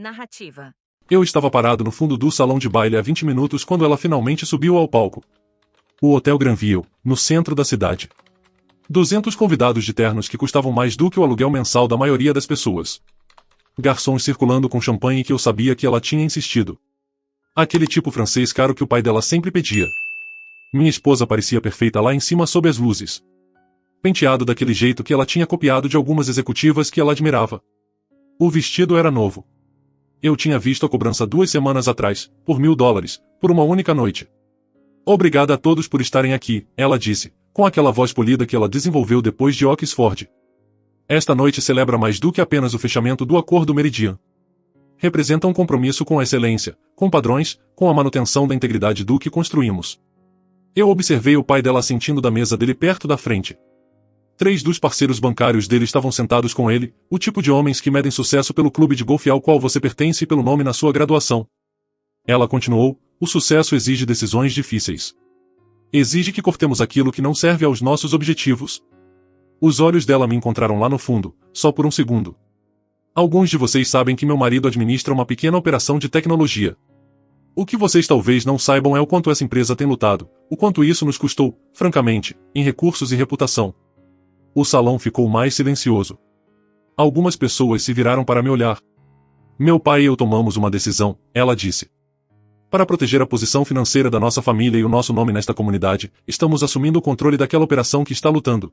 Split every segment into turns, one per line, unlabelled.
Narrativa.
Eu estava parado no fundo do salão de baile há 20 minutos quando ela finalmente subiu ao palco. O Hotel Granville, no centro da cidade. 200 convidados de ternos que custavam mais do que o aluguel mensal da maioria das pessoas. Garçons circulando com champanhe que eu sabia que ela tinha insistido. Aquele tipo francês caro que o pai dela sempre pedia. Minha esposa parecia perfeita lá em cima sob as luzes. Penteado daquele jeito que ela tinha copiado de algumas executivas que ela admirava. O vestido era novo. Eu tinha visto a cobrança 2 semanas atrás, por $1.000, por uma única noite. Obrigada a todos por estarem aqui, ela disse, com aquela voz polida que ela desenvolveu depois de Oxford. Esta noite celebra mais do que apenas o fechamento do Acordo Meridian. Representa um compromisso com a excelência, com padrões, com a manutenção da integridade do que construímos. Eu observei o pai dela sentindo da mesa dele perto da frente. 3 dos parceiros bancários dele estavam sentados com ele, o tipo de homens que medem sucesso pelo clube de golfe ao qual você pertence e pelo nome na sua graduação. Ela continuou, o sucesso exige decisões difíceis. Exige que cortemos aquilo que não serve aos nossos objetivos. Os olhos dela me encontraram lá no fundo, só por um segundo. Alguns de vocês sabem que meu marido administra uma pequena operação de tecnologia. O que vocês talvez não saibam é o quanto essa empresa tem lutado, o quanto isso nos custou, francamente, em recursos e reputação. O salão ficou mais silencioso. Algumas pessoas se viraram para me olhar. Meu pai e eu tomamos uma decisão, ela disse. Para proteger a posição financeira da nossa família e o nosso nome nesta comunidade, estamos assumindo o controle daquela operação que está lutando.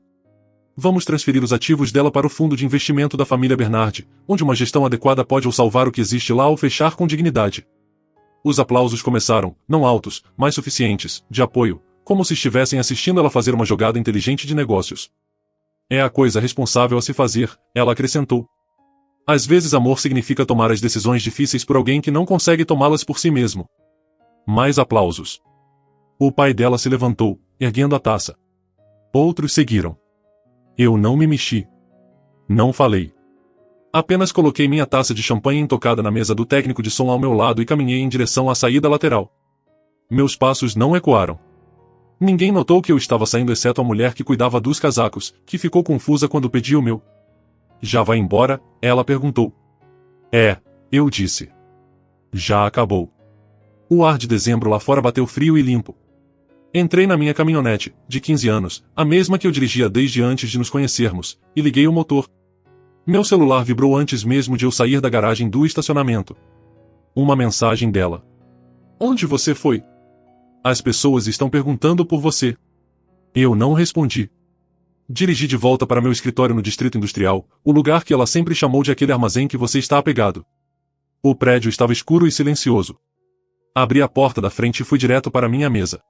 Vamos transferir os ativos dela para o fundo de investimento da família Bernard, onde uma gestão adequada pode ou salvar o que existe lá ou fechar com dignidade. Os aplausos começaram, não altos, mas suficientes, de apoio, como se estivessem assistindo ela fazer uma jogada inteligente de negócios. É a coisa responsável a se fazer, ela acrescentou. Às vezes amor significa tomar as decisões difíceis por alguém que não consegue tomá-las por si mesmo. Mais aplausos. O pai dela se levantou, erguendo a taça. Outros seguiram. Eu não me mexi. Não falei. Apenas coloquei minha taça de champanhe intocada na mesa do técnico de som ao meu lado e caminhei em direção à saída lateral. Meus passos não ecoaram. Ninguém notou que eu estava saindo exceto a mulher que cuidava dos casacos, que ficou confusa quando pedi o meu. Já vai embora? Ela perguntou. É, eu disse. Já acabou. O ar de dezembro lá fora bateu frio e limpo. Entrei na minha caminhonete, de 15 anos, a mesma que eu dirigia desde antes de nos conhecermos, e liguei o motor. Meu celular vibrou antes mesmo de eu sair da garagem do estacionamento. Uma mensagem dela. Onde você foi? As pessoas estão perguntando por você. Eu não respondi. Dirigi de volta para meu escritório no Distrito Industrial, o lugar que ela sempre chamou de aquele armazém que você está apegado. O prédio estava escuro e silencioso. Abri a porta da frente e fui direto para minha mesa.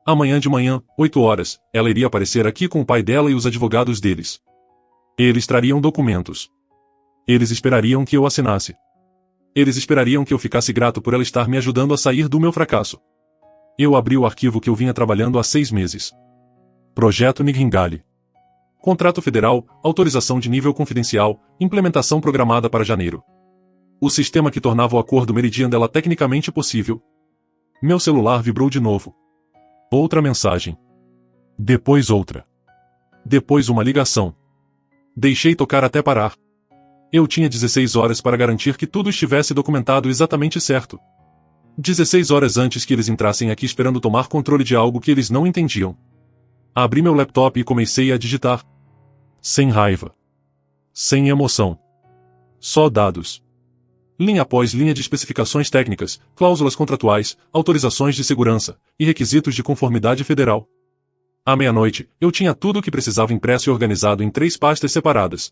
Amanhã de manhã, 8 horas, ela iria aparecer aqui com o pai dela e os advogados deles. Eles trariam documentos. Eles esperariam que eu assinasse. Eles esperariam que eu ficasse grato por ela estar me ajudando a sair do meu fracasso. Eu abri o arquivo que eu vinha trabalhando há 6 meses. Projeto Nightingale. Contrato federal, autorização de nível confidencial, implementação programada para janeiro. O sistema que tornava o acordo Meridian dela tecnicamente possível. Meu celular vibrou de novo. Outra mensagem. Depois outra. Depois uma ligação. Deixei tocar até parar. Eu tinha 16 horas para garantir que tudo estivesse documentado exatamente certo. 16 horas antes que eles entrassem aqui esperando tomar controle de algo que eles não entendiam. Abri meu laptop e comecei a digitar. Sem raiva. Sem emoção. Só dados. Linha após linha de especificações técnicas, cláusulas contratuais, autorizações de segurança e requisitos de conformidade federal. À meia-noite, eu tinha tudo o que precisava impresso e organizado em 3 pastas separadas.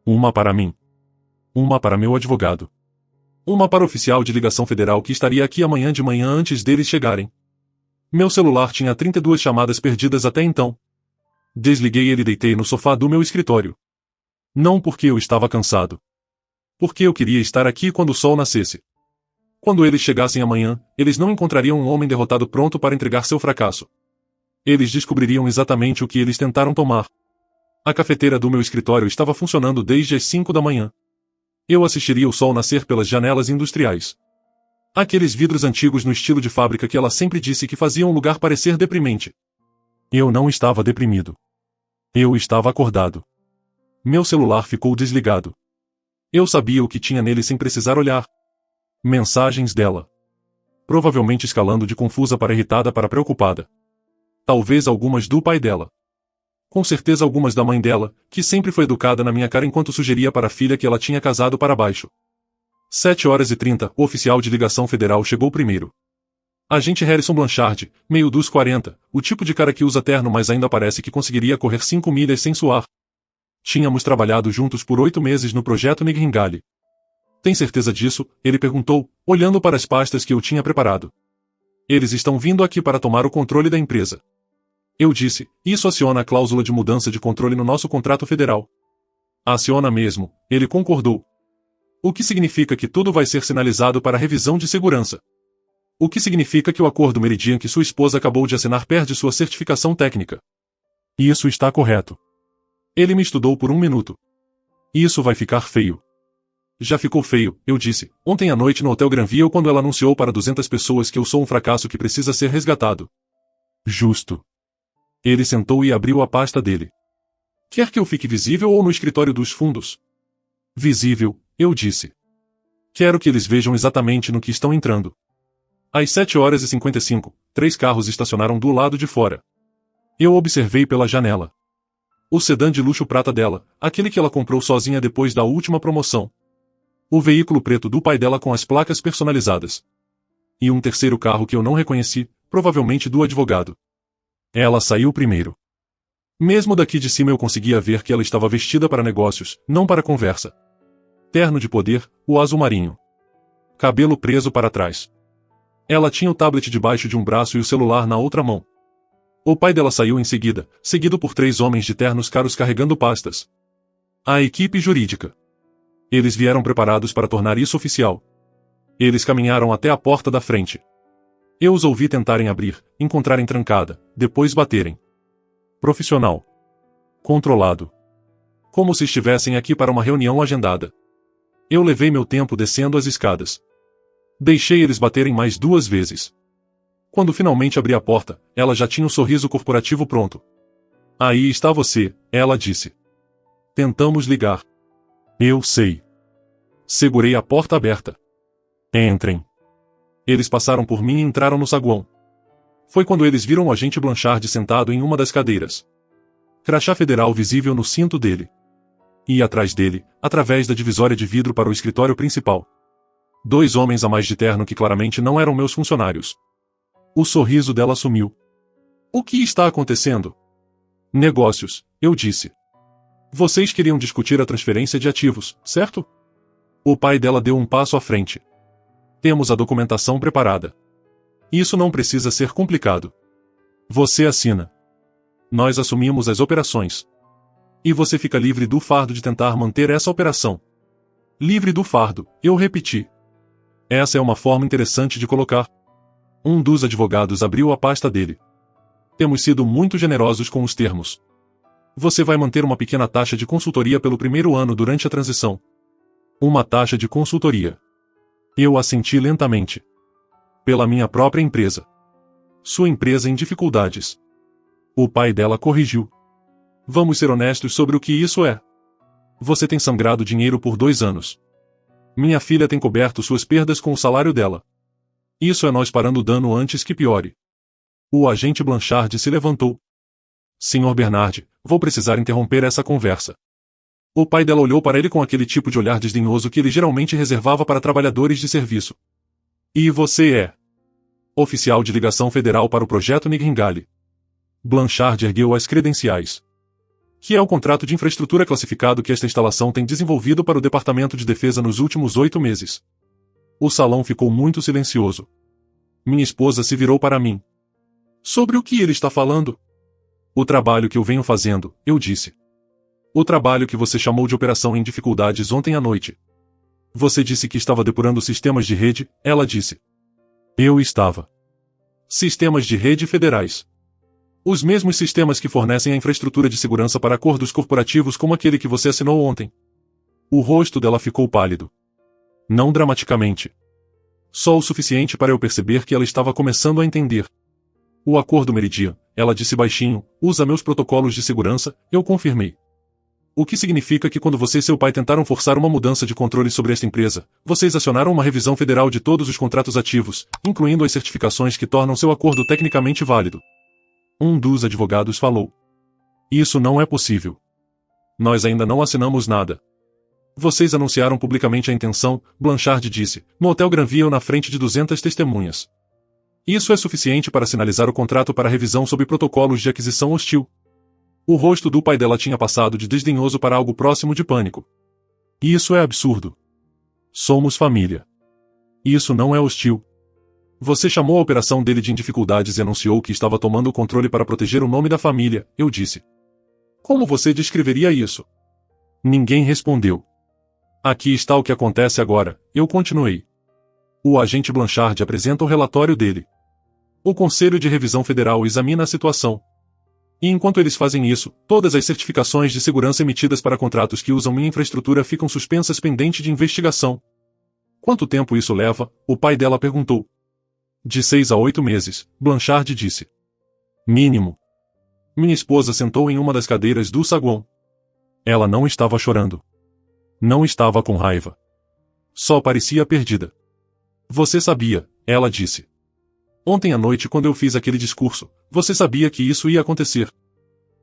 Uma para mim. Uma para meu advogado. Uma para o oficial de ligação federal que estaria aqui amanhã de manhã antes deles chegarem. Meu celular tinha 32 chamadas perdidas até então. Desliguei ele e deitei no sofá do meu escritório. Não porque eu estava cansado. Porque eu queria estar aqui quando o sol nascesse. Quando eles chegassem amanhã, eles não encontrariam um homem derrotado pronto para entregar seu fracasso. Eles descobririam exatamente o que eles tentaram tomar. A cafeteira do meu escritório estava funcionando desde as 5 da manhã. Eu assistiria o sol nascer pelas janelas industriais. Aqueles vidros antigos no estilo de fábrica que ela sempre disse que faziam o lugar parecer deprimente. Eu não estava deprimido. Eu estava acordado. Meu celular ficou desligado. Eu sabia o que tinha nele sem precisar olhar. Mensagens dela. Provavelmente escalando de confusa para irritada para preocupada. Talvez algumas do pai dela. Com certeza algumas da mãe dela, que sempre foi educada na minha cara enquanto sugeria para a filha que ela tinha casado para baixo. 7h30, o oficial de ligação federal chegou primeiro. Agente Harrison Blanchard, meio dos 40, o tipo de cara que usa terno mas ainda parece que conseguiria correr 5 milhas sem suar. Tínhamos trabalhado juntos por 8 meses no projeto Nigringali. Tem certeza disso? Ele perguntou, olhando para as pastas que eu tinha preparado. Eles estão vindo aqui para tomar o controle da empresa. Eu disse, isso aciona a cláusula de mudança de controle no nosso contrato federal. Aciona mesmo, ele concordou. O que significa que tudo vai ser sinalizado para revisão de segurança. O que significa que o acordo Meridian que sua esposa acabou de assinar perde sua certificação técnica. Isso está correto. Ele me estudou por 1 minuto. Isso vai ficar feio. Já ficou feio, eu disse, ontem à noite no Hotel Granville quando ela anunciou para 200 pessoas que eu sou um fracasso que precisa ser resgatado. Justo. Ele sentou e abriu a pasta dele. Quer que eu fique visível ou no escritório dos fundos? Visível, eu disse. Quero que eles vejam exatamente no que estão entrando. Às 7h55, 3 carros estacionaram do lado de fora. Eu observei pela janela. O sedã de luxo prata dela, aquele que ela comprou sozinha depois da última promoção. O veículo preto do pai dela com as placas personalizadas. E um terceiro carro que eu não reconheci, provavelmente do advogado. Ela saiu primeiro. Mesmo daqui de cima eu conseguia ver que ela estava vestida para negócios, não para conversa. Terno de poder, o azul marinho. Cabelo preso para trás. Ela tinha o tablet debaixo de um braço e o celular na outra mão. O pai dela saiu em seguida, seguido por 3 homens de ternos caros carregando pastas. A equipe jurídica. Eles vieram preparados para tornar isso oficial. Eles caminharam até a porta da frente. Eu os ouvi tentarem abrir, encontrarem trancada, depois baterem. Profissional. Controlado. Como se estivessem aqui para uma reunião agendada. Eu levei meu tempo descendo as escadas. Deixei eles baterem mais 2 vezes. Quando finalmente abri a porta, ela já tinha o sorriso corporativo pronto. Aí está você, ela disse. Tentamos ligar. Eu sei. Segurei a porta aberta. Entrem. Eles passaram por mim e entraram no saguão. Foi quando eles viram o agente Blanchard sentado em uma das cadeiras. Crachá federal visível no cinto dele. E atrás dele, através da divisória de vidro para o escritório principal. 2 homens a mais de terno que claramente não eram meus funcionários. O sorriso dela sumiu. O que está acontecendo? Negócios, eu disse. Vocês queriam discutir a transferência de ativos, certo? O pai dela deu um passo à frente. Temos a documentação preparada. Isso não precisa ser complicado. Você assina. Nós assumimos as operações. E você fica livre do fardo de tentar manter essa operação. Livre do fardo, eu repeti. Essa é uma forma interessante de colocar. Um dos advogados abriu a pasta dele. Temos sido muito generosos com os termos. Você vai manter uma pequena taxa de consultoria pelo primeiro ano durante a transição. Uma taxa de consultoria. Eu assenti lentamente. Pela minha própria empresa. Sua empresa em dificuldades. O pai dela corrigiu. Vamos ser honestos sobre o que isso é. Você tem sangrado dinheiro por 2 anos. Minha filha tem coberto suas perdas com o salário dela. Isso é nós parando o dano antes que piore. O agente Blanchard se levantou. Sr. Bernard, vou precisar interromper essa conversa. O pai dela olhou para ele com aquele tipo de olhar desdenhoso que ele geralmente reservava para trabalhadores de serviço. E você é? Oficial de ligação federal para o projeto Nigringali. Blanchard ergueu as credenciais. Que é o contrato de infraestrutura classificado que esta instalação tem desenvolvido para o Departamento de Defesa nos últimos 8 meses. O salão ficou muito silencioso. Minha esposa se virou para mim. Sobre o que ele está falando? O trabalho que eu venho fazendo, eu disse. O trabalho que você chamou de operação em dificuldades ontem à noite. Você disse que estava depurando sistemas de rede, ela disse. Eu estava. Sistemas de rede federais. Os mesmos sistemas que fornecem a infraestrutura de segurança para acordos corporativos como aquele que você assinou ontem. O rosto dela ficou pálido. Não dramaticamente. Só o suficiente para eu perceber que ela estava começando a entender. O acordo Meridian, ela disse baixinho, usa meus protocolos de segurança, eu confirmei. o que significa que quando você e seu pai tentaram forçar uma mudança de controle sobre esta empresa, vocês acionaram uma revisão federal de todos os contratos ativos, incluindo as certificações que tornam seu acordo tecnicamente válido. Um dos advogados falou. Isso não é possível. Nós ainda não assinamos nada. Vocês anunciaram publicamente a intenção, Blanchard disse, no Hotel Granville na frente de 200 testemunhas. Isso é suficiente para sinalizar o contrato para revisão sob protocolos de aquisição hostil. O rosto do pai dela tinha passado de desdenhoso para algo próximo de pânico. Isso é absurdo. Somos família. Isso não é hostil. Você chamou a operação dele de dificuldades e anunciou que estava tomando o controle para proteger o nome da família, eu disse. Como você descreveria isso? Ninguém respondeu. Aqui está o que acontece agora, eu continuei. O agente Blanchard apresenta o relatório dele. O Conselho de Revisão Federal examina a situação. E enquanto eles fazem isso, todas as certificações de segurança emitidas para contratos que usam minha infraestrutura ficam suspensas pendente de investigação. Quanto tempo isso leva? O pai dela perguntou. De 6 a 8 meses, Blanchard disse. Mínimo. Minha esposa sentou em uma das cadeiras do saguão. Ela não estava chorando. Não estava com raiva. Só parecia perdida. Você sabia, ela disse. Ontem à noite quando eu fiz aquele discurso, você sabia que isso ia acontecer.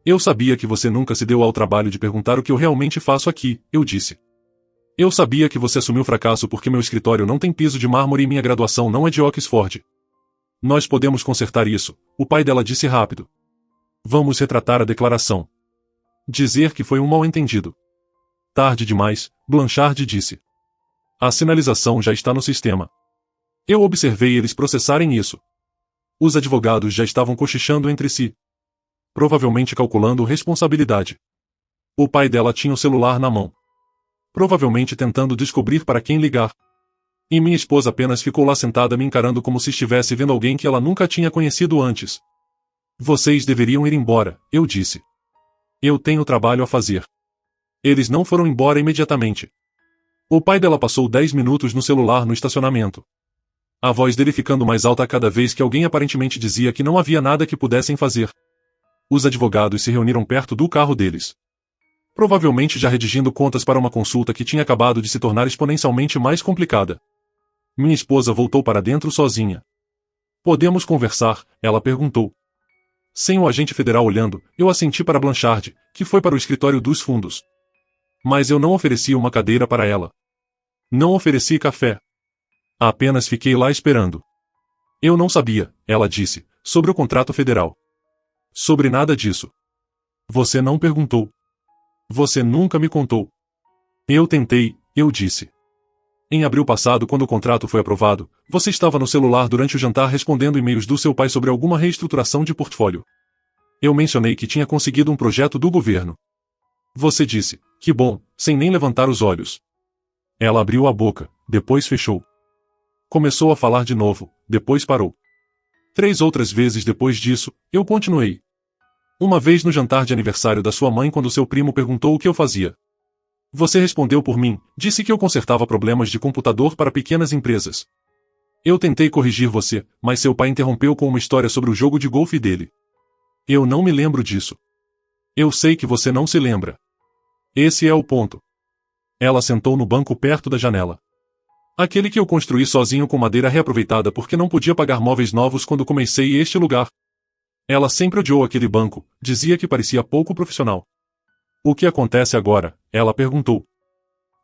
Eu sabia que você nunca se deu ao trabalho de perguntar o que eu realmente faço aqui, eu disse. Eu sabia que você assumiu fracasso porque meu escritório não tem piso de mármore e minha graduação não é de Oxford. Nós podemos consertar isso, o pai dela disse rápido. Vamos retratar a declaração. Dizer que foi um mal-entendido. Tarde demais, Blanchard disse. A sinalização já está no sistema. Eu observei eles processarem isso. Os advogados já estavam cochichando entre si. Provavelmente calculando responsabilidade. O pai dela tinha o celular na mão. Provavelmente tentando descobrir para quem ligar. E minha esposa apenas ficou lá sentada me encarando como se estivesse vendo alguém que ela nunca tinha conhecido antes. Vocês deveriam ir embora, eu disse. Eu tenho trabalho a fazer. Eles não foram embora imediatamente. O pai dela passou 10 minutos no celular no estacionamento. A voz dele ficando mais alta a cada vez que alguém aparentemente dizia que não havia nada que pudessem fazer. Os advogados se reuniram perto do carro deles. Provavelmente já redigindo contas para uma consulta que tinha acabado de se tornar exponencialmente mais complicada. Minha esposa voltou para dentro sozinha. Podemos conversar? Ela perguntou. Sem o agente federal olhando, eu assenti para Blanchard, que foi para o escritório dos fundos. Mas eu não ofereci uma cadeira para ela. Não ofereci café. Apenas fiquei lá esperando. Eu não sabia, ela disse, sobre o contrato federal. Sobre nada disso. Você não perguntou. Você nunca me contou. Eu tentei, eu disse. Em abril passado, quando o contrato foi aprovado, você estava no celular durante o jantar respondendo e-mails do seu pai sobre alguma reestruturação de portfólio. Eu mencionei que tinha conseguido um projeto do governo. Você disse, que bom, sem nem levantar os olhos. Ela abriu a boca, depois fechou. Começou a falar de novo, depois parou. 3 outras vezes depois disso, eu continuei. Uma vez no jantar de aniversário da sua mãe quando seu primo perguntou o que eu fazia. Você respondeu por mim, disse que eu consertava problemas de computador para pequenas empresas. Eu tentei corrigir você, mas seu pai interrompeu com uma história sobre o jogo de golfe dele. Eu não me lembro disso. Eu sei que você não se lembra. Esse é o ponto. Ela sentou no banco perto da janela. Aquele que eu construí sozinho com madeira reaproveitada porque não podia pagar móveis novos quando comecei este lugar. Ela sempre odiou aquele banco, dizia que parecia pouco profissional. O que acontece agora? Ela perguntou.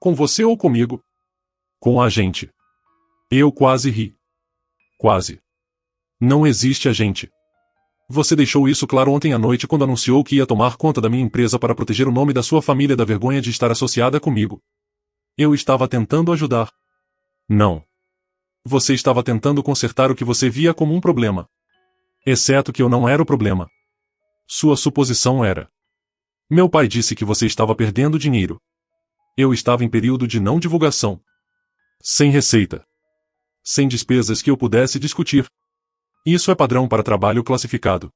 Com você ou comigo? Com a gente. Eu quase ri. Quase. Não existe agente. Você deixou isso claro ontem à noite quando anunciou que ia tomar conta da minha empresa para proteger o nome da sua família da vergonha de estar associada comigo. Eu estava tentando ajudar. Não. Você estava tentando consertar o que você via como um problema. Exceto que eu não era o problema. Sua suposição era. Meu pai disse que você estava perdendo dinheiro. Eu estava em período de não divulgação. Sem receita. Sem despesas que eu pudesse discutir. Isso é padrão para trabalho classificado.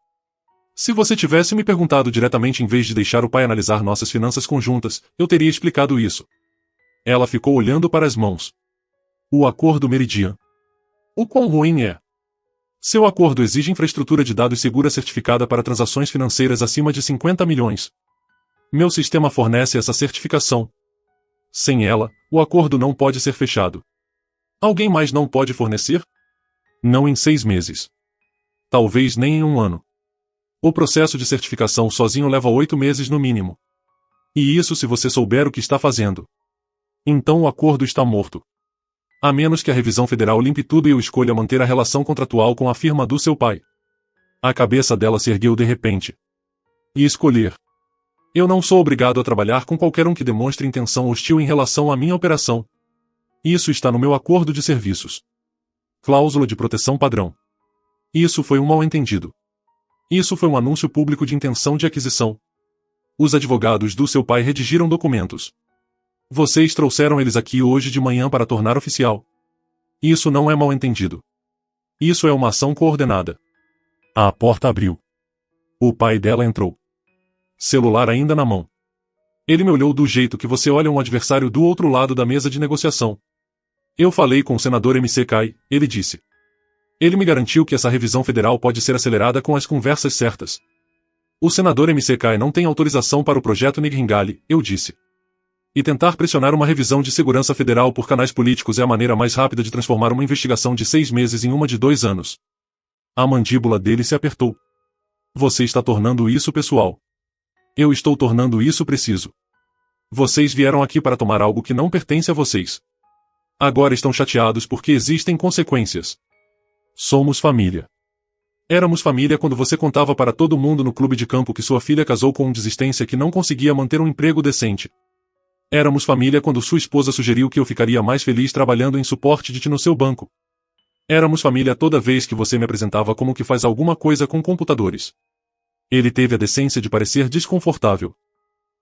Se você tivesse me perguntado diretamente em vez de deixar o pai analisar nossas finanças conjuntas, eu teria explicado isso. Ela ficou olhando para as mãos. O acordo Meridian. O quão ruim é? Seu acordo exige infraestrutura de dados segura certificada para transações financeiras acima de 50 milhões. Meu sistema fornece essa certificação. Sem ela, o acordo não pode ser fechado. Alguém mais não pode fornecer? Não em 6 meses. Talvez nem em 1 ano. O processo de certificação sozinho leva 8 meses no mínimo. E isso se você souber o que está fazendo. Então o acordo está morto. A menos que a revisão federal limpe tudo e eu escolha manter a relação contratual com a firma do seu pai. A cabeça dela se ergueu de repente. E escolher. Eu não sou obrigado a trabalhar com qualquer um que demonstre intenção hostil em relação à minha operação. Isso está no meu acordo de serviços. Cláusula de proteção padrão. Isso foi um mal-entendido. Isso foi um anúncio público de intenção de aquisição. Os advogados do seu pai redigiram documentos. Vocês trouxeram eles aqui hoje de manhã para tornar oficial. Isso não é mal-entendido. Isso é uma ação coordenada. A porta abriu. O pai dela entrou. Celular ainda na mão. Ele me olhou do jeito que você olha um adversário do outro lado da mesa de negociação. Eu falei com o senador McKay, ele disse. Ele me garantiu que essa revisão federal pode ser acelerada com as conversas certas. O senador McKay não tem autorização para o projeto Nigringali, eu disse. E tentar pressionar uma revisão de segurança federal por canais políticos é a maneira mais rápida de transformar uma investigação de 6 meses em uma de 2 anos. A mandíbula dele se apertou. Você está tornando isso pessoal. Eu estou tornando isso preciso. Vocês vieram aqui para tomar algo que não pertence a vocês. Agora estão chateados porque existem consequências. Somos família. Éramos família quando você contava para todo mundo no clube de campo que sua filha casou com um desistência que não conseguia manter um emprego decente. Éramos família quando sua esposa sugeriu que eu ficaria mais feliz trabalhando em suporte de TI no seu banco. Éramos família toda vez que você me apresentava como que faz alguma coisa com computadores. Ele teve a decência de parecer desconfortável.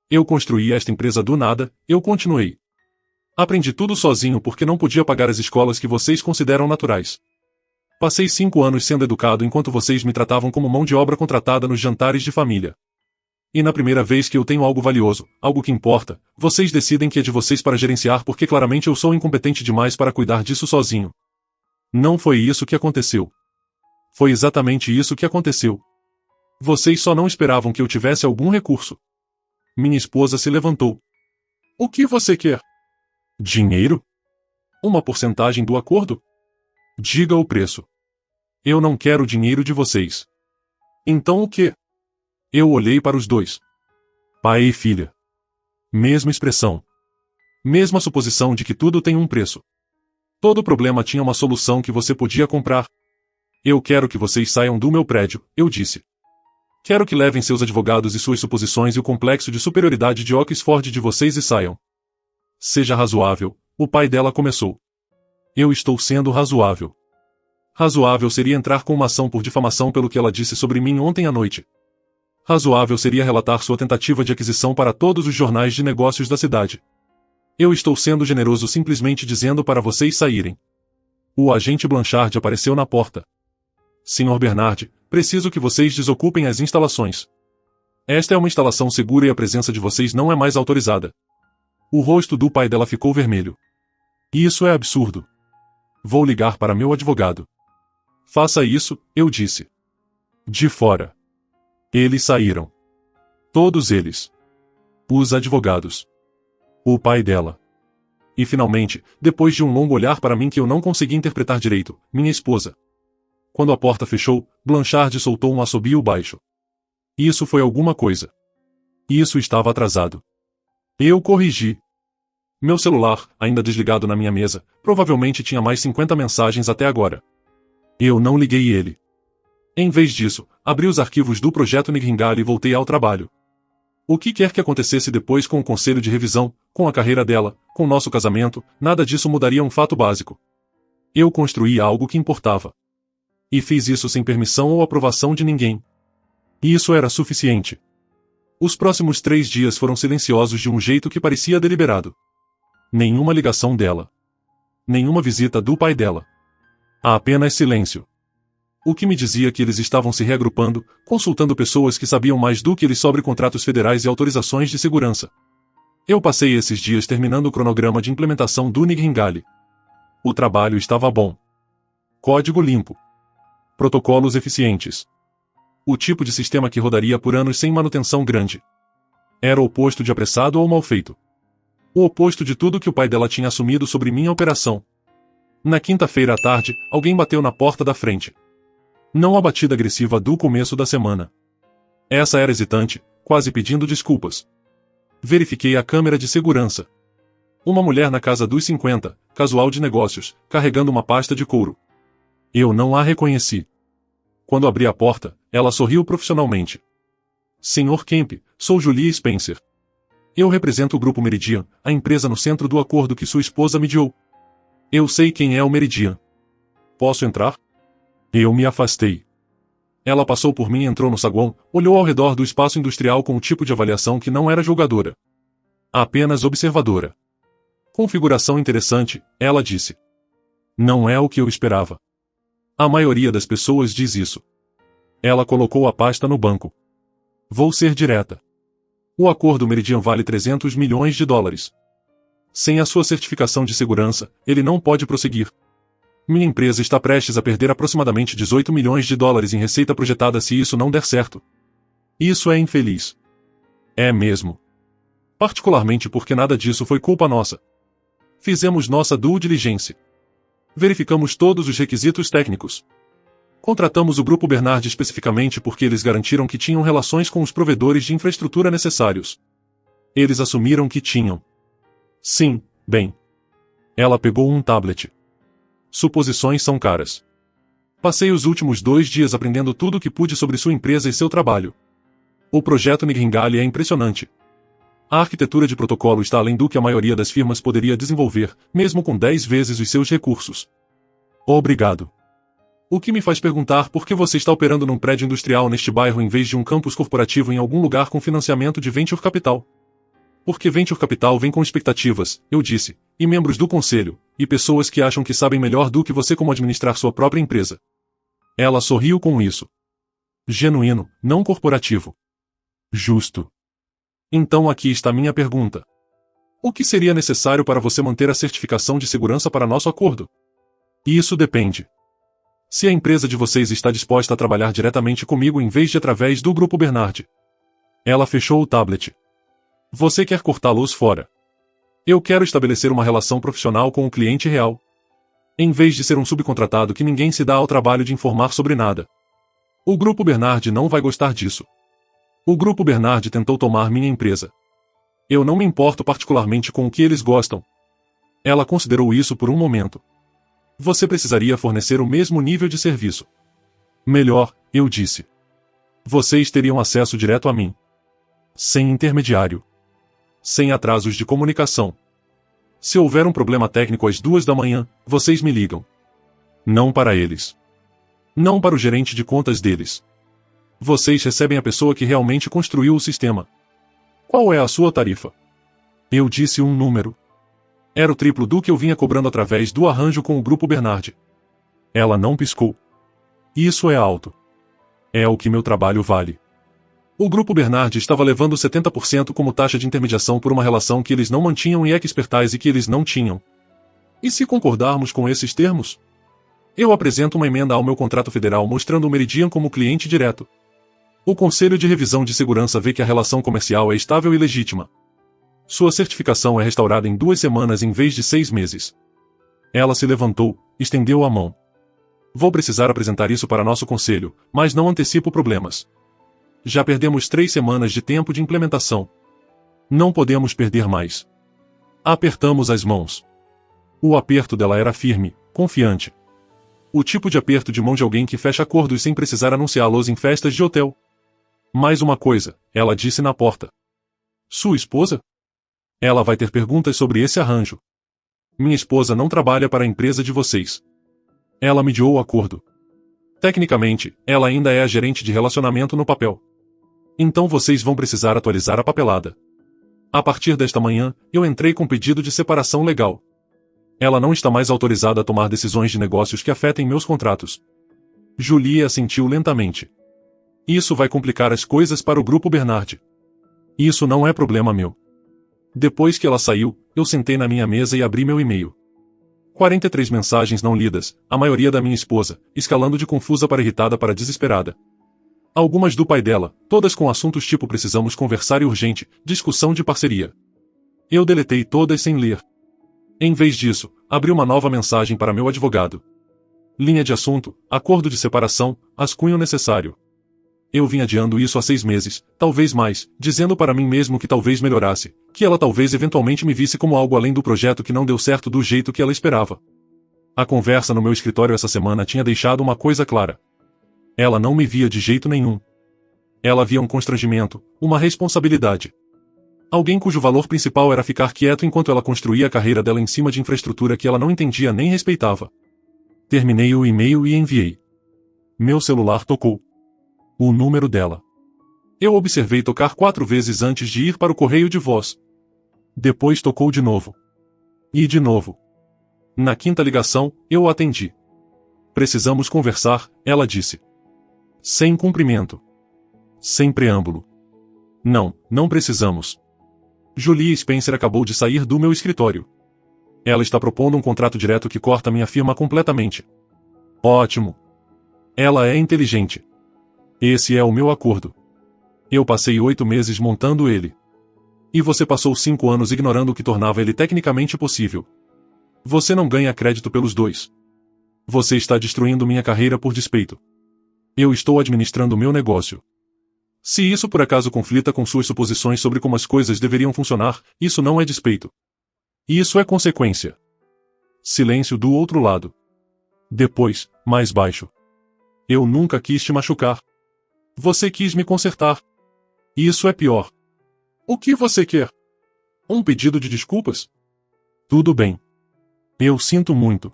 Eu construí esta empresa do nada, eu continuei. Aprendi tudo sozinho porque não podia pagar as escolas que vocês consideram naturais. Passei 5 anos sendo educado enquanto vocês me tratavam como mão de obra contratada nos jantares de família. E na primeira vez que eu tenho algo valioso, algo que importa, vocês decidem que é de vocês para gerenciar porque claramente eu sou incompetente demais para cuidar disso sozinho. Não foi isso que aconteceu. Foi exatamente isso que aconteceu. Vocês só não esperavam que eu tivesse algum recurso. Minha esposa se levantou. O que você quer? Dinheiro? Uma porcentagem do acordo? Diga o preço. Eu não quero o dinheiro de vocês. Então o quê? Eu olhei para os dois. Pai e filha. Mesma expressão. Mesma suposição de que tudo tem um preço. Todo problema tinha uma solução que você podia comprar. Eu quero que vocês saiam do meu prédio, eu disse. Quero que levem seus advogados e suas suposições e o complexo de superioridade de Oxford de vocês e saiam. Seja razoável, o pai dela começou. Eu estou sendo razoável. Razoável seria entrar com uma ação por difamação pelo que ela disse sobre mim ontem à noite. Razoável seria relatar sua tentativa de aquisição para todos os jornais de negócios da cidade. Eu estou sendo generoso simplesmente dizendo para vocês saírem. O agente Blanchard apareceu na porta. Sr. Bernard, preciso que vocês desocupem as instalações. Esta é uma instalação segura e a presença de vocês não é mais autorizada. O rosto do pai dela ficou vermelho. Isso é absurdo. Vou ligar para meu advogado. Faça isso, eu disse. De fora. Eles saíram. Todos eles. Os advogados. O pai dela. E finalmente, depois de um longo olhar para mim que eu não consegui interpretar direito, minha esposa. Quando a porta fechou, Blanchard soltou um assobio baixo. Isso foi alguma coisa. Isso estava atrasado. Eu corrigi. Meu celular, ainda desligado na minha mesa, provavelmente tinha mais 50 mensagens até agora. Eu não liguei ele. Em vez disso, abri os arquivos do projeto Nigringali e voltei ao trabalho. O que quer que acontecesse depois com o conselho de revisão, com a carreira dela, com nosso casamento, nada disso mudaria um fato básico. Eu construí algo que importava. E fiz isso sem permissão ou aprovação de ninguém. E isso era suficiente. Os próximos 3 dias foram silenciosos de um jeito que parecia deliberado. Nenhuma ligação dela. Nenhuma visita do pai dela. Há apenas silêncio. O que me dizia que eles estavam se reagrupando, consultando pessoas que sabiam mais do que eles sobre contratos federais e autorizações de segurança. Eu passei esses dias terminando o cronograma de implementação do Nigringali. O trabalho estava bom. Código limpo. Protocolos eficientes. O tipo de sistema que rodaria por anos sem manutenção grande. Era o oposto de apressado ou mal feito. O oposto de tudo que o pai dela tinha assumido sobre minha operação. Na quinta-feira à tarde, alguém bateu na porta da frente. Não a batida agressiva do começo da semana. Essa era hesitante, quase pedindo desculpas. Verifiquei a câmera de segurança. Uma mulher na casa dos 50, casual de negócios, carregando uma pasta de couro. Eu não a reconheci. Quando abri a porta, ela sorriu profissionalmente. Sr. Kemp, sou Julia Spencer. Eu represento o Grupo Meridian, a empresa no centro do acordo que sua esposa mediou. Eu sei quem é o Meridian. Posso entrar? Eu me afastei. Ela passou por mim e entrou no saguão, olhou ao redor do espaço industrial com o tipo de avaliação que não era julgadora. Apenas observadora. Configuração interessante, ela disse. Não é o que eu esperava. A maioria das pessoas diz isso. Ela colocou a pasta no banco. Vou ser direta. O acordo Meridian vale 300 milhões de dólares. Sem a sua certificação de segurança, ele não pode prosseguir. Minha empresa está prestes a perder aproximadamente 18 milhões de dólares em receita projetada se isso não der certo. Isso é infeliz. É mesmo. Particularmente porque nada disso foi culpa nossa. Fizemos nossa due diligence. Verificamos todos os requisitos técnicos. Contratamos o Grupo Bernard especificamente porque eles garantiram que tinham relações com os provedores de infraestrutura necessários. Eles assumiram que tinham. Sim, bem. Ela pegou um tablet. Suposições são caras. Passei os últimos 2 dias aprendendo tudo o que pude sobre sua empresa e seu trabalho. O projeto Nigringali é impressionante. A arquitetura de protocolo está além do que a maioria das firmas poderia desenvolver, mesmo com 10 vezes os seus recursos. Obrigado. O que me faz perguntar por que você está operando num prédio industrial neste bairro em vez de um campus corporativo em algum lugar com financiamento de Venture Capital. Porque Venture Capital vem com expectativas, eu disse, e membros do conselho, e pessoas que acham que sabem melhor do que você como administrar sua própria empresa. Ela sorriu com isso. Genuíno, não corporativo. Justo. Então aqui está minha pergunta. O que seria necessário para você manter a certificação de segurança para nosso acordo? Isso depende. Se a empresa de vocês está disposta a trabalhar diretamente comigo em vez de através do Grupo Bernard. Ela fechou o tablet. Você quer cortá-los fora. Eu quero estabelecer uma relação profissional com o cliente real. Em vez de ser um subcontratado que ninguém se dá ao trabalho de informar sobre nada. O Grupo Bernard não vai gostar disso. O Grupo Bernard tentou tomar minha empresa. Eu não me importo particularmente com o que eles gostam. Ela considerou isso por um momento. Você precisaria fornecer o mesmo nível de serviço. Melhor, eu disse. Vocês teriam acesso direto a mim. Sem intermediário. Sem atrasos de comunicação. Se houver um problema técnico às 2 da manhã, vocês me ligam. Não para eles. Não para o gerente de contas deles. Vocês recebem a pessoa que realmente construiu o sistema. Qual é a sua tarifa? Eu disse um número. Era o triplo do que eu vinha cobrando através do arranjo com o Grupo Bernard. Ela não piscou. Isso é alto. É o que meu trabalho vale. O Grupo Bernard estava levando 70% como taxa de intermediação por uma relação que eles não mantinham e expertise que eles não tinham. E se concordarmos com esses termos? Eu apresento uma emenda ao meu contrato federal mostrando o Meridian como cliente direto. O Conselho de Revisão de Segurança vê que a relação comercial é estável e legítima. Sua certificação é restaurada em 2 semanas em vez de 6 meses. Ela se levantou, estendeu a mão. Vou precisar apresentar isso para nosso conselho, mas não antecipo problemas. Já perdemos 3 semanas de tempo de implementação. Não podemos perder mais. Apertamos as mãos. O aperto dela era firme, confiante. O tipo de aperto de mão de alguém que fecha acordos sem precisar anunciá-los em festas de hotel. Mais uma coisa, ela disse na porta. Sua esposa? Ela vai ter perguntas sobre esse arranjo. Minha esposa não trabalha para a empresa de vocês. Ela mediou o acordo. Tecnicamente, ela ainda é a gerente de relacionamento no papel. Então vocês vão precisar atualizar a papelada. A partir desta manhã, eu entrei com pedido de separação legal. Ela não está mais autorizada a tomar decisões de negócios que afetem meus contratos. Julia assentiu lentamente. Isso vai complicar as coisas para o Grupo Bernard. Isso não é problema meu. Depois que ela saiu, eu sentei na minha mesa e abri meu e-mail. 43 mensagens não lidas, a maioria da minha esposa, escalando de confusa para irritada para desesperada. Algumas do pai dela, todas com assuntos tipo precisamos conversar e urgente, discussão de parceria. Eu deletei todas sem ler. Em vez disso, abri uma nova mensagem para meu advogado. Linha de assunto, acordo de separação, as cunho necessário. Eu vim adiando isso há 6 meses, talvez mais, dizendo para mim mesmo que talvez melhorasse, que ela talvez eventualmente me visse como algo além do projeto que não deu certo do jeito que ela esperava. A conversa no meu escritório essa semana tinha deixado uma coisa clara. Ela não me via de jeito nenhum. Ela via um constrangimento, uma responsabilidade. Alguém cujo valor principal era ficar quieto enquanto ela construía a carreira dela em cima de infraestrutura que ela não entendia nem respeitava. Terminei o e-mail e enviei. Meu celular tocou. O número dela. Eu observei tocar 4 vezes antes de ir para o correio de voz. Depois tocou de novo. E de novo. Na 5ª ligação, eu atendi. Precisamos conversar, ela disse. Sem cumprimento. Sem preâmbulo. Não, não precisamos. Julia Spencer acabou de sair do meu escritório. Ela está propondo um contrato direto que corta minha firma completamente. Ótimo. Ela é inteligente. Esse é o meu acordo. Eu passei 8 meses montando ele. E você passou 5 anos ignorando o que tornava ele tecnicamente possível. Você não ganha crédito pelos dois. Você está destruindo minha carreira por despeito. Eu estou administrando meu negócio. Se isso por acaso conflita com suas suposições sobre como as coisas deveriam funcionar, isso não é despeito. Isso é consequência. Silêncio do outro lado. Depois, mais baixo. Eu nunca quis te machucar. Você quis me consertar. Isso é pior. O que você quer? Um pedido de desculpas? Tudo bem. Eu sinto muito.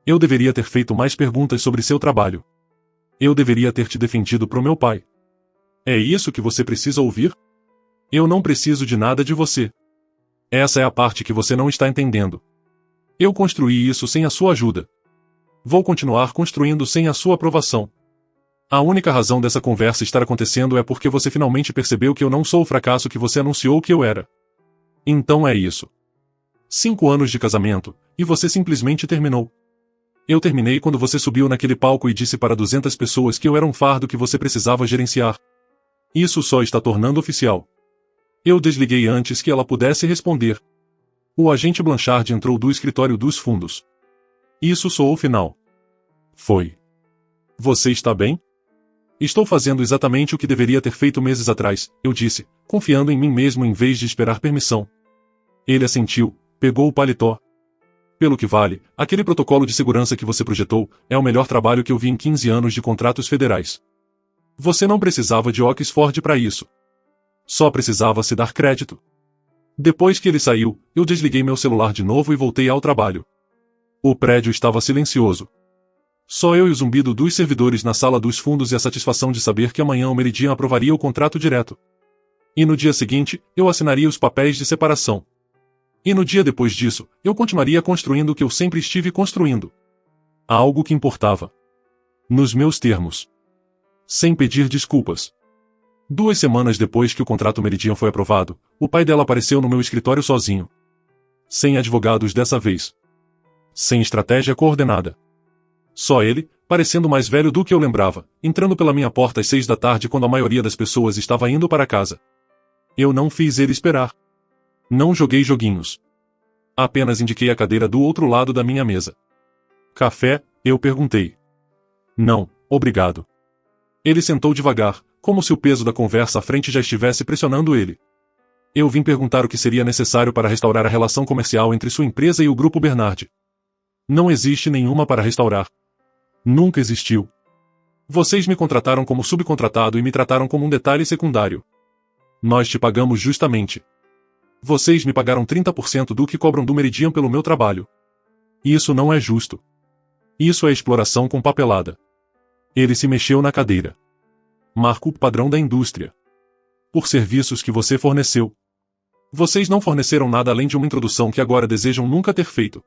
Eu deveria ter feito mais perguntas sobre seu trabalho. Eu deveria ter te defendido pro meu pai. É isso que você precisa ouvir? Eu não preciso de nada de você. Essa é a parte que você não está entendendo. Eu construí isso sem a sua ajuda. Vou continuar construindo sem a sua aprovação. A única razão dessa conversa estar acontecendo é porque você finalmente percebeu que eu não sou o fracasso que você anunciou que eu era. Então é isso. 5 anos de casamento, e você simplesmente terminou. Eu terminei quando você subiu naquele palco e disse para 200 pessoas que eu era um fardo que você precisava gerenciar. Isso só está tornando oficial. Eu desliguei antes que ela pudesse responder. O agente Blanchard entrou do escritório dos fundos. Isso soou o final. Foi. Você está bem? Estou fazendo exatamente o que deveria ter feito meses atrás, eu disse, confiando em mim mesmo em vez de esperar permissão. Ele assentiu, pegou o paletó. Pelo que vale, aquele protocolo de segurança que você projetou é o melhor trabalho que eu vi em 15 anos de contratos federais. Você não precisava de Oxford para isso. Só precisava se dar crédito. Depois que ele saiu, eu desliguei meu celular de novo e voltei ao trabalho. O prédio estava silencioso. Só eu e o zumbido dos servidores na sala dos fundos e a satisfação de saber que amanhã o Meridian aprovaria o contrato direto. E no dia seguinte, eu assinaria os papéis de separação. E no dia depois disso, eu continuaria construindo o que eu sempre estive construindo. Algo que importava. Nos meus termos. Sem pedir desculpas. 2 semanas depois que o contrato Meridian foi aprovado, o pai dela apareceu no meu escritório sozinho. Sem advogados dessa vez. Sem estratégia coordenada. Só ele, parecendo mais velho do que eu lembrava, entrando pela minha porta às 6 da tarde quando a maioria das pessoas estava indo para casa. Eu não fiz ele esperar. Não joguei joguinhos. Apenas indiquei a cadeira do outro lado da minha mesa. Café? Eu perguntei. Não, obrigado. Ele sentou devagar, como se o peso da conversa à frente já estivesse pressionando ele. Eu vim perguntar o que seria necessário para restaurar a relação comercial entre sua empresa e o Grupo Bernard. Não existe nenhuma para restaurar. Nunca existiu. Vocês me contrataram como subcontratado e me trataram como um detalhe secundário. Nós te pagamos justamente. Vocês me pagaram 30% do que cobram do Meridian pelo meu trabalho. Isso não é justo. Isso é exploração com papelada. Ele se mexeu na cadeira. Marco o padrão da indústria. Por serviços que você forneceu. Vocês não forneceram nada além de uma introdução que agora desejam nunca ter feito.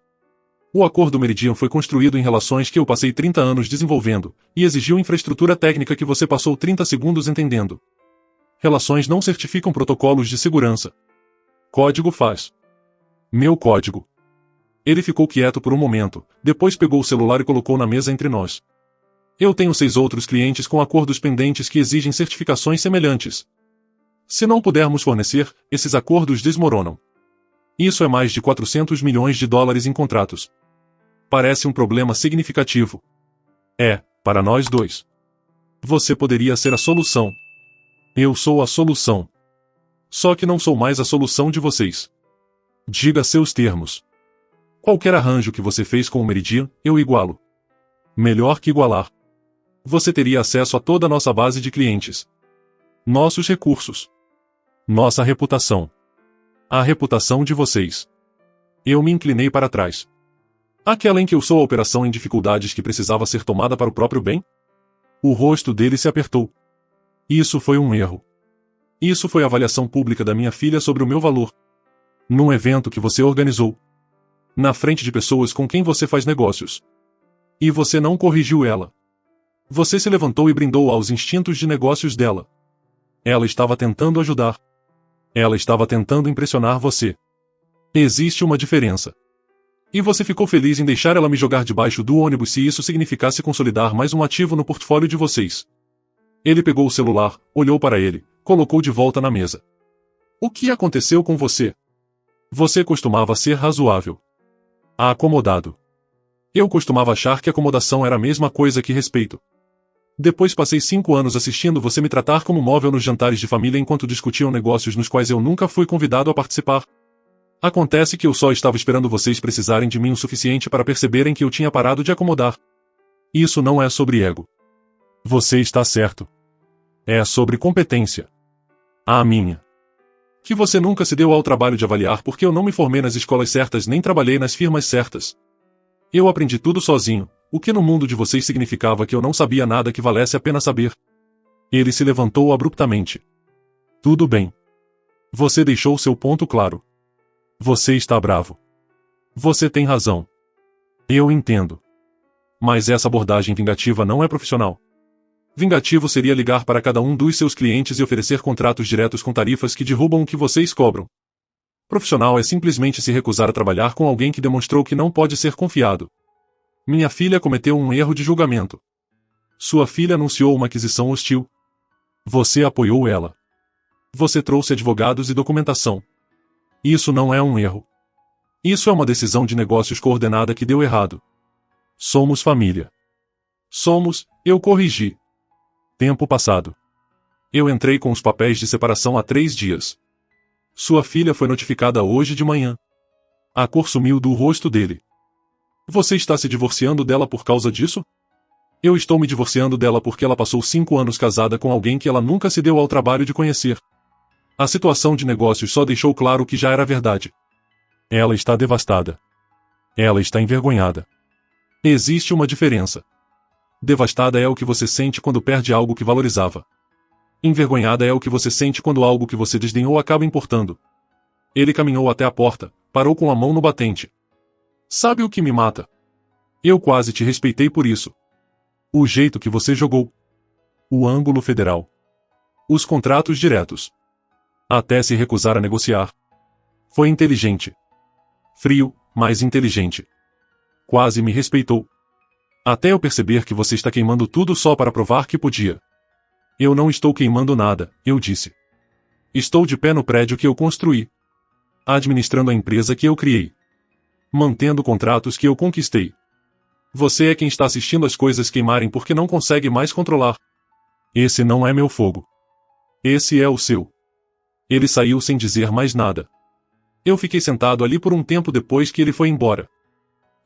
O acordo Meridian foi construído em relações que eu passei 30 anos desenvolvendo, e exigiu infraestrutura técnica que você passou 30 segundos entendendo. Relações não certificam protocolos de segurança. Código faz. Meu código. Ele ficou quieto por um momento, depois pegou o celular e colocou na mesa entre nós. Eu tenho 6 outros clientes com acordos pendentes que exigem certificações semelhantes. Se não pudermos fornecer, esses acordos desmoronam. Isso é mais de 400 milhões de dólares em contratos. Parece um problema significativo. É, para nós dois. Você poderia ser a solução. Eu sou a solução. Só que não sou mais a solução de vocês. Diga seus termos. Qualquer arranjo que você fez com o Meridian, eu igualo. Melhor que igualar. Você teria acesso a toda a nossa base de clientes. Nossos recursos. Nossa reputação. A reputação de vocês. Eu me inclinei para trás. Aquela em que eu sou a operação em dificuldades que precisava ser tomada para o próprio bem? O rosto dele se apertou. Isso foi um erro. Isso foi a avaliação pública da minha filha sobre o meu valor. Num evento que você organizou. Na frente de pessoas com quem você faz negócios. E você não corrigiu ela. Você se levantou e brindou aos instintos de negócios dela. Ela estava tentando ajudar. Ela estava tentando impressionar você. Existe uma diferença. E você ficou feliz em deixar ela me jogar debaixo do ônibus se isso significasse consolidar mais um ativo no portfólio de vocês. Ele pegou o celular, olhou para ele, colocou de volta na mesa. O que aconteceu com você? Você costumava ser razoável. Acomodado. Eu costumava achar que acomodação era a mesma coisa que respeito. Depois passei 5 anos assistindo você me tratar como móvel nos jantares de família enquanto discutiam negócios nos quais eu nunca fui convidado a participar. Acontece que eu só estava esperando vocês precisarem de mim o suficiente para perceberem que eu tinha parado de acomodar. Isso não é sobre ego. Você está certo. É sobre competência. A minha. Que você nunca se deu ao trabalho de avaliar porque eu não me formei nas escolas certas nem trabalhei nas firmas certas. Eu aprendi tudo sozinho, o que no mundo de vocês significava que eu não sabia nada que valesse a pena saber. Ele se levantou abruptamente. Tudo bem. Você deixou seu ponto claro. Você está bravo. Você tem razão. Eu entendo. Mas essa abordagem vingativa não é profissional. Vingativo seria ligar para cada um dos seus clientes e oferecer contratos diretos com tarifas que derrubam o que vocês cobram. Profissional é simplesmente se recusar a trabalhar com alguém que demonstrou que não pode ser confiado. Minha filha cometeu um erro de julgamento. Sua filha anunciou uma aquisição hostil. Você apoiou ela. Você trouxe advogados e documentação. Isso não é um erro. Isso é uma decisão de negócios coordenada que deu errado. Somos família. Eu corrigi. Tempo passado. Eu entrei com os papéis de separação há 3 dias. Sua filha foi notificada hoje de manhã. A cor sumiu do rosto dele. Você está se divorciando dela por causa disso? Eu estou me divorciando dela porque ela passou 5 anos casada com alguém que ela nunca se deu ao trabalho de conhecer. A situação de negócios só deixou claro que já era verdade. Ela está devastada. Ela está envergonhada. Existe uma diferença. Devastada é o que você sente quando perde algo que valorizava. Envergonhada é o que você sente quando algo que você desdenhou acaba importando. Ele caminhou até a porta, parou com a mão no batente. Sabe o que me mata? Eu quase te respeitei por isso. O jeito que você jogou. O ângulo federal. Os contratos diretos. Até se recusar a negociar. Foi inteligente. Frio, mas inteligente. Quase me respeitou. Até eu perceber que você está queimando tudo só para provar que podia. Eu não estou queimando nada, eu disse. Estou de pé no prédio que eu construí. Administrando a empresa que eu criei. Mantendo contratos que eu conquistei. Você é quem está assistindo as coisas queimarem porque não consegue mais controlar. Esse não é meu fogo. Esse é o seu. Ele saiu sem dizer mais nada. Eu fiquei sentado ali por um tempo depois que ele foi embora.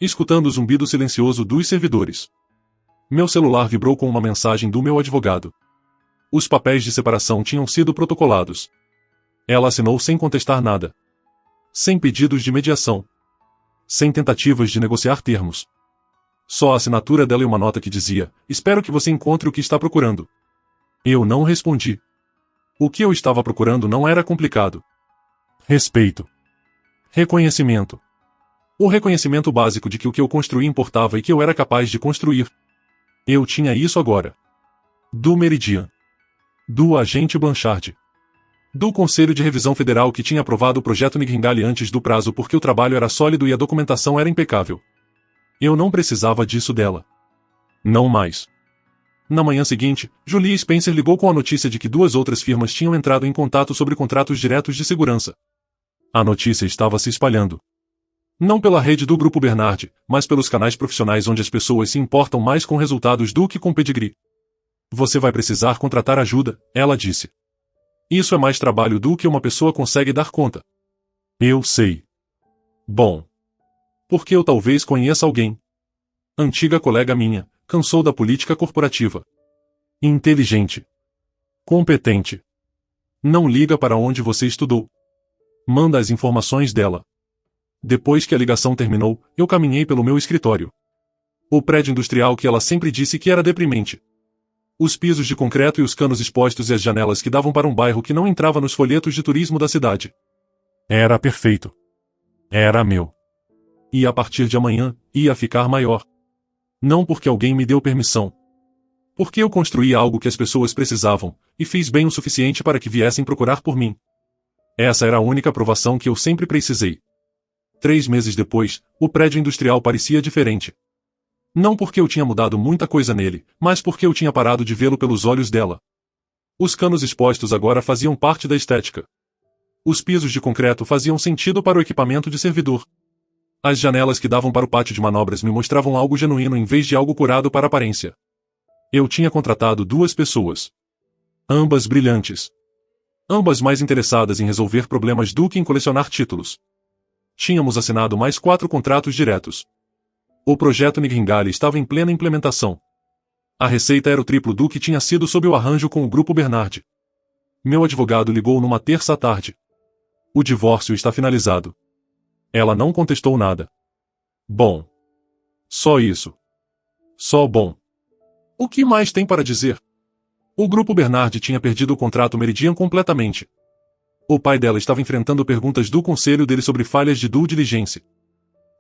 Escutando o zumbido silencioso dos servidores. Meu celular vibrou com uma mensagem do meu advogado. Os papéis de separação tinham sido protocolados. Ela assinou sem contestar nada. Sem pedidos de mediação. Sem tentativas de negociar termos. Só a assinatura dela e uma nota que dizia: espero que você encontre o que está procurando. Eu não respondi. O que eu estava procurando não era complicado. Respeito. Reconhecimento. O reconhecimento básico de que o que eu construí importava e que eu era capaz de construir. Eu tinha isso agora. Do Meridian. Do agente Blanchard. Do Conselho de Revisão Federal que tinha aprovado o projeto Nigringali antes do prazo porque o trabalho era sólido e a documentação era impecável. Eu não precisava disso dela. Não mais. Na manhã seguinte, Julie Spencer ligou com a notícia de que 2 outras firmas tinham entrado em contato sobre contratos diretos de segurança. A notícia estava se espalhando. Não pela rede do Grupo Bernard, mas pelos canais profissionais onde as pessoas se importam mais com resultados do que com pedigree. Você vai precisar contratar ajuda, ela disse. Isso é mais trabalho do que uma pessoa consegue dar conta. Eu sei. Bom. Porque eu talvez conheça alguém. Antiga colega minha, cansou da política corporativa. Inteligente. Competente. Não liga para onde você estudou. Manda as informações dela. Depois que a ligação terminou, eu caminhei pelo meu escritório. O prédio industrial que ela sempre disse que era deprimente. Os pisos de concreto e os canos expostos e as janelas que davam para um bairro que não entrava nos folhetos de turismo da cidade. Era perfeito. Era meu. E a partir de amanhã, ia ficar maior. Não porque alguém me deu permissão. Porque eu construí algo que as pessoas precisavam, e fiz bem o suficiente para que viessem procurar por mim. Essa era a única aprovação que eu sempre precisei. 3 meses depois, o prédio industrial parecia diferente. Não porque eu tinha mudado muita coisa nele, mas porque eu tinha parado de vê-lo pelos olhos dela. Os canos expostos agora faziam parte da estética. Os pisos de concreto faziam sentido para o equipamento de servidor. As janelas que davam para o pátio de manobras me mostravam algo genuíno em vez de algo curado para a aparência. Eu tinha contratado 2 pessoas. Ambas brilhantes. Ambas mais interessadas em resolver problemas do que em colecionar títulos. Tínhamos assinado mais 4 contratos diretos. O projeto Nightingale estava em plena implementação. A receita era o triplo do que tinha sido sob o arranjo com o Grupo Bernard. Meu advogado ligou numa terça à tarde. O divórcio está finalizado. Ela não contestou nada. Bom. Só isso. Só bom. O que mais tem para dizer? O Grupo Bernard tinha perdido o contrato Meridian completamente. O pai dela estava enfrentando perguntas do conselho dele sobre falhas de due diligence.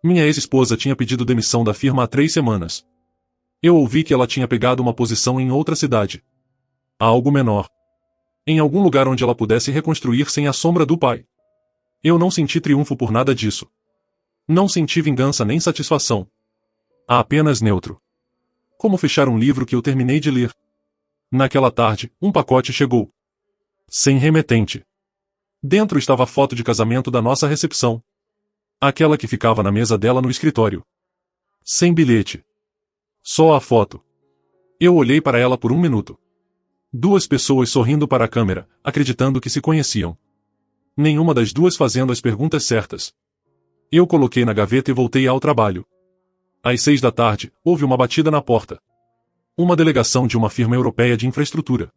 Minha ex-esposa tinha pedido demissão da firma há 3 semanas. Eu ouvi que ela tinha pegado uma posição em outra cidade. Algo menor. Em algum lugar onde ela pudesse reconstruir sem a sombra do pai. Eu não senti triunfo por nada disso. Não senti vingança nem satisfação. Apenas neutro. Como fechar um livro que eu terminei de ler. Naquela tarde, um pacote chegou. Sem remetente. Dentro estava a foto de casamento da nossa recepção. Aquela que ficava na mesa dela no escritório. Sem bilhete. Só a foto. Eu olhei para ela por 1 minuto. 2 pessoas sorrindo para a câmera, acreditando que se conheciam. Nenhuma das 2 fazendo as perguntas certas. Eu coloquei na gaveta e voltei ao trabalho. Às 6 da tarde, houve uma batida na porta. Uma delegação de uma firma europeia de infraestrutura.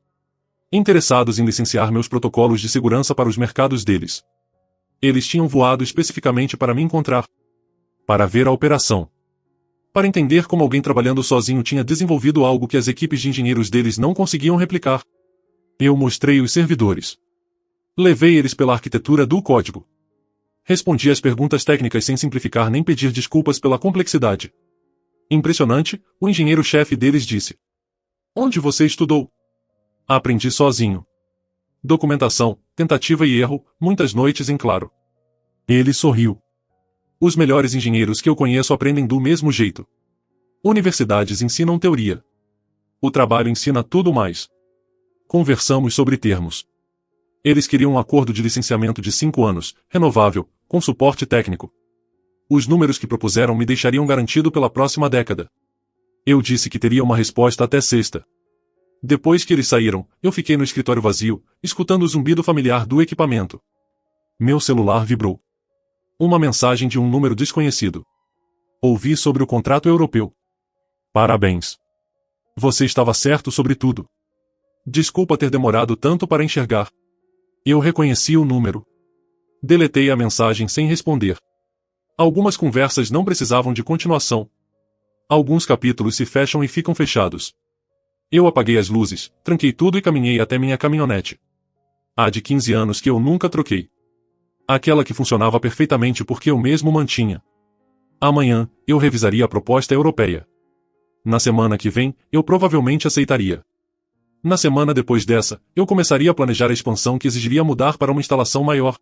Interessados em licenciar meus protocolos de segurança para os mercados deles. Eles tinham voado especificamente para me encontrar. Para ver a operação. Para entender como alguém trabalhando sozinho tinha desenvolvido algo que as equipes de engenheiros deles não conseguiam replicar. Eu mostrei os servidores. Levei eles pela arquitetura do código. Respondi às perguntas técnicas sem simplificar nem pedir desculpas pela complexidade. Impressionante, o engenheiro-chefe deles disse. Onde você estudou? Aprendi sozinho. Documentação, tentativa e erro, muitas noites em claro. Ele sorriu. Os melhores engenheiros que eu conheço aprendem do mesmo jeito. Universidades ensinam teoria. O trabalho ensina tudo mais. Conversamos sobre termos. Eles queriam um acordo de licenciamento de 5 anos, renovável, com suporte técnico. Os números que propuseram me deixariam garantido pela próxima década. Eu disse que teria uma resposta até sexta. Depois que eles saíram, eu fiquei no escritório vazio, escutando o zumbido familiar do equipamento. Meu celular vibrou. Uma mensagem de um número desconhecido. Ouvi sobre o contrato europeu. Parabéns. Você estava certo sobre tudo. Desculpa ter demorado tanto para enxergar. Eu reconheci o número. Deletei a mensagem sem responder. Algumas conversas não precisavam de continuação. Alguns capítulos se fecham e ficam fechados. Eu apaguei as luzes, tranquei tudo e caminhei até minha caminhonete. A de 15 anos que eu nunca troquei. Aquela que funcionava perfeitamente porque eu mesmo mantinha. Amanhã, eu revisaria a proposta europeia. Na semana que vem, eu provavelmente aceitaria. Na semana depois dessa, eu começaria a planejar a expansão que exigiria mudar para uma instalação maior.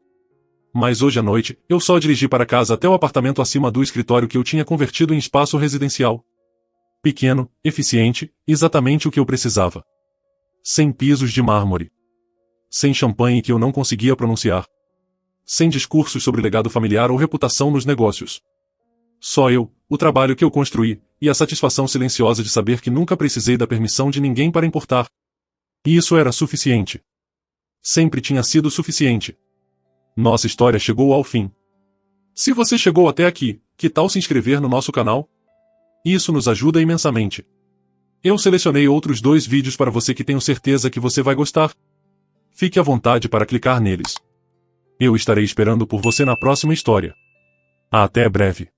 Mas hoje à noite, eu só dirigi para casa até o apartamento acima do escritório que eu tinha convertido em espaço residencial. Pequeno, eficiente, exatamente o que eu precisava. Sem pisos de mármore. Sem champanhe que eu não conseguia pronunciar. Sem discursos sobre legado familiar ou reputação nos negócios. Só eu, o trabalho que eu construí, e a satisfação silenciosa de saber que nunca precisei da permissão de ninguém para importar. E isso era suficiente. Sempre tinha sido suficiente. Nossa história chegou ao fim. Se você chegou até aqui, que tal se inscrever no nosso canal? Isso nos ajuda imensamente. Eu selecionei outros 2 vídeos para você que tenho certeza que você vai gostar. Fique à vontade para clicar neles. Eu estarei esperando por você na próxima história. Até breve.